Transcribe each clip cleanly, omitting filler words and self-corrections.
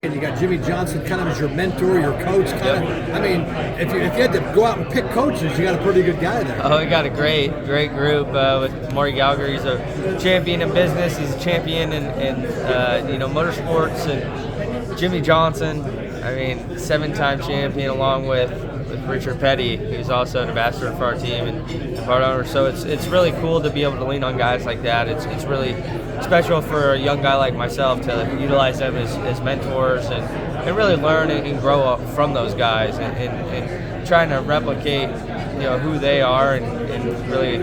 And you got Jimmy Johnson kind of as your mentor, your coach. Kind of, I mean, if you had to go out and pick coaches, you got a pretty good guy there. Oh, we got a great group with Maury Gallagher. He's a champion in business. He's a champion in motorsports. And Jimmy Johnson, I mean, 7-time champion, along with Richard Petty, who's also an ambassador for our team and part owner. So it's really cool to be able to lean on guys like that. It's really special for a young guy like myself to utilize them as mentors and really learn and grow up from those guys and trying to replicate who they are and really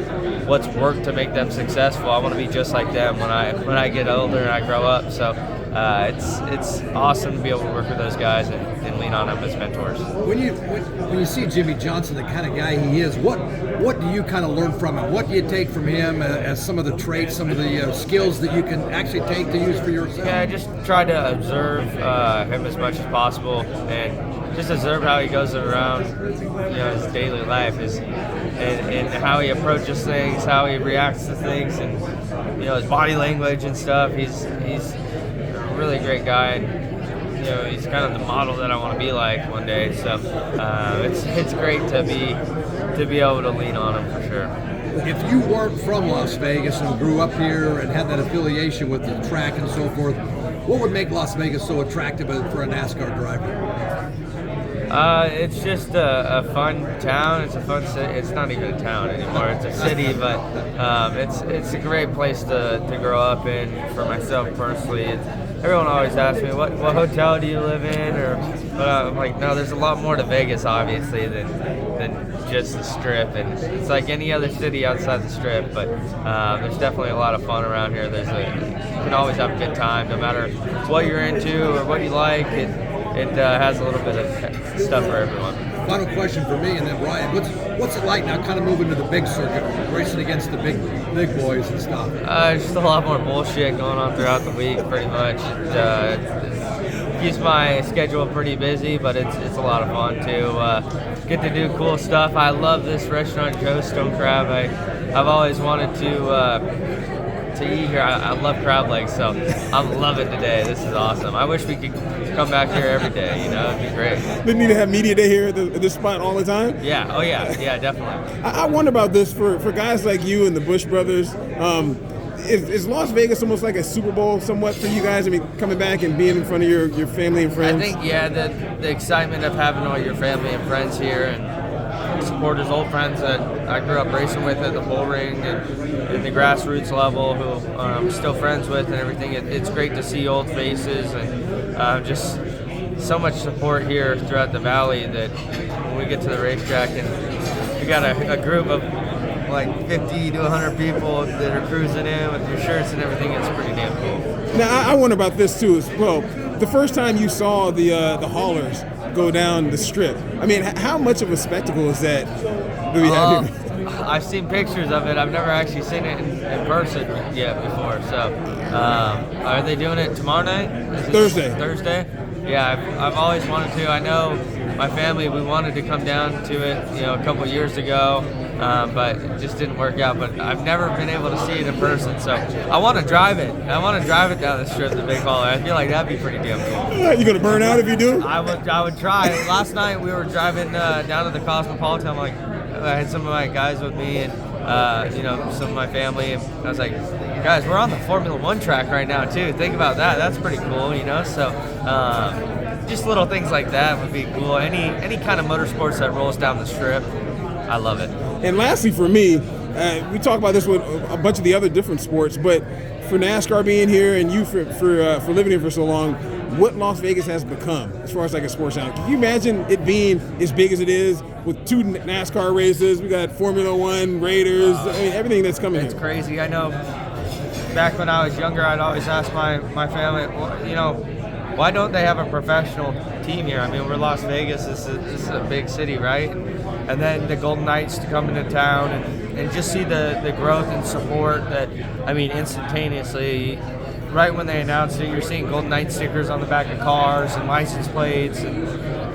what's worked to make them successful. I want to be just like them when I get older and I grow up. So it's awesome to be able to work with those guys and lean on them as mentors. When you see Jimmy Johnson, the kind of guy he is, what do you kind of learn from him? What do you take from him as some of the traits, some of the skills that you can actually take to use for yourself? Yeah, I just try to observe him as much as possible and just observe how he goes around, his daily life, and how he approaches things, how he reacts to things, and his body language and stuff. He's a really great guy, and he's kind of the model that I want to be like one day. So it's great to be able to lean on him for sure. If you weren't from Las Vegas and grew up here and had that affiliation with the track and so forth, what would make Las Vegas so attractive for a NASCAR driver? It's just a fun town. It's a fun city. It's not even a town anymore. It's a city, but it's a great place to grow up in. For myself personally, everyone always asks me, what hotel do you live in? But I'm like, no, there's a lot more to Vegas, obviously, than just the Strip. And it's like any other city outside the Strip, but there's definitely a lot of fun around here. You can always have a good time, no matter what you're into or what you like. It has a little bit of stuff for everyone. Final question for me, and then Ryan, what's it like now, kind of moving to the big circuit, racing against the big boys and stuff? Just a lot more bullshit going on throughout the week, pretty much. It keeps my schedule pretty busy, but it's a lot of fun to get to do cool stuff. I love this restaurant, Joe's Stone Crab. I've always wanted to eat here. I love crab legs, so I'm loving today. This is awesome. I wish we could come back here every day. It'd be great. They need to have media day here at this spot all the time? Yeah. Oh, yeah, definitely. I wonder about this for guys like you and the Bush brothers. Is Las Vegas almost like a Super Bowl somewhat for you guys? I mean, coming back and being in front of your family and friends? I think, the excitement of having all your family and friends here and supporters, old friends that I grew up racing with at the bull ring and the grassroots level, who I'm still friends with and everything. It's great to see old faces and just so much support here throughout the valley that when we get to the racetrack and we got a group of like 50 to 100 people that are cruising in with your shirts and everything. It's pretty damn cool. Now, I wonder about this too as well. The first time you saw the haulers go down the Strip, I mean, how much of a spectacle is that? Do we have here? I've seen pictures of it. I've never actually seen it in person yet before. So, are they doing it tomorrow night? Thursday? Yeah, I've always wanted to. I know my family, we wanted to come down to it, a couple years ago, but it just didn't work out. But I've never been able to see it in person, so I want to drive it. I want to drive it down the Strip, the big hauler. I feel like that'd be pretty damn cool. You gonna burn out if you do? I would try. Last night we were driving down to the Cosmopolitan. I had some of my guys with me and some of my family, and I was like, guys, we're on the Formula One track right now too. Think about that. That's pretty cool, So just little things like that would be cool. Any kind of motorsports that rolls down the Strip, I love it. And lastly, for me, we talk about this with a bunch of the other different sports, but for NASCAR being here and you for living here for so long, what Las Vegas has become as far as like a sports town. Can you imagine it being as big as it is with 2 NASCAR races? We got Formula One, Raiders, everything that's coming here. It's crazy. I know back when I was younger, I'd always ask my family, why don't they have a professional team here? I mean, we're Las Vegas. This is a big city, right? And then the Golden Knights to come into town and just see the growth and support that, instantaneously, right when they announced it, you're seeing Golden Knight stickers on the back of cars and license plates. And,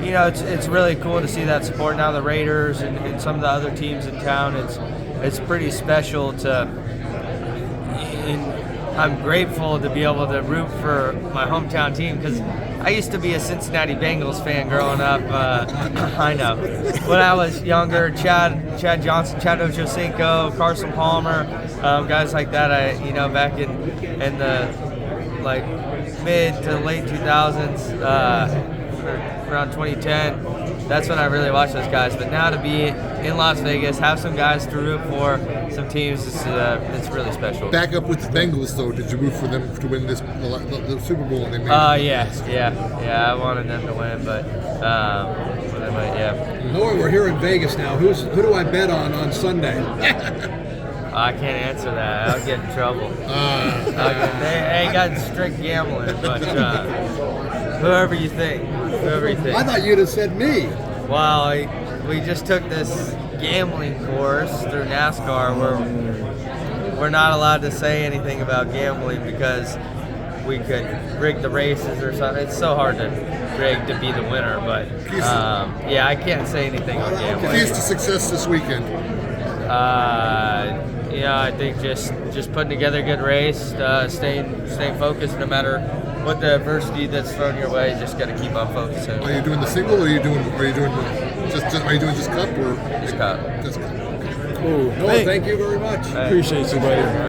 it's really cool to see that support. Now the Raiders and some of the other teams in town, it's pretty special I'm grateful to be able to root for my hometown team because I used to be a Cincinnati Bengals fan growing up. I know. When I was younger, Chad Johnson, Chad Ochocinco, Carson Palmer, guys like that. Back in the like mid to late 2000s, around 2010. That's when I really watched those guys. But now to be in Las Vegas, have some guys to root for, some teams, it's really special. Back up with the Bengals, though. Did you root for them to win the Super Bowl? And they made yeah. I wanted them to win, but yeah. Noah, we're here in Vegas now. Who do I bet on Sunday? I can't answer that. I'll get in trouble. They ain't got strict gambling, but whoever you think. I thought you'd have said me. Well, we just took this gambling course through NASCAR where we're not allowed to say anything about gambling because we could rig the races or something. It's so hard to rig to be the winner, but I can't say anything on gambling. Keys to success this weekend. I think just putting together a good race, staying focused no matter what the adversity that's thrown your way. Just got to keep on focusing. Are you doing the single, or are you doing just cup, or Just cup? Just cup. Cool. Noah, thank you very much. Appreciate you, buddy.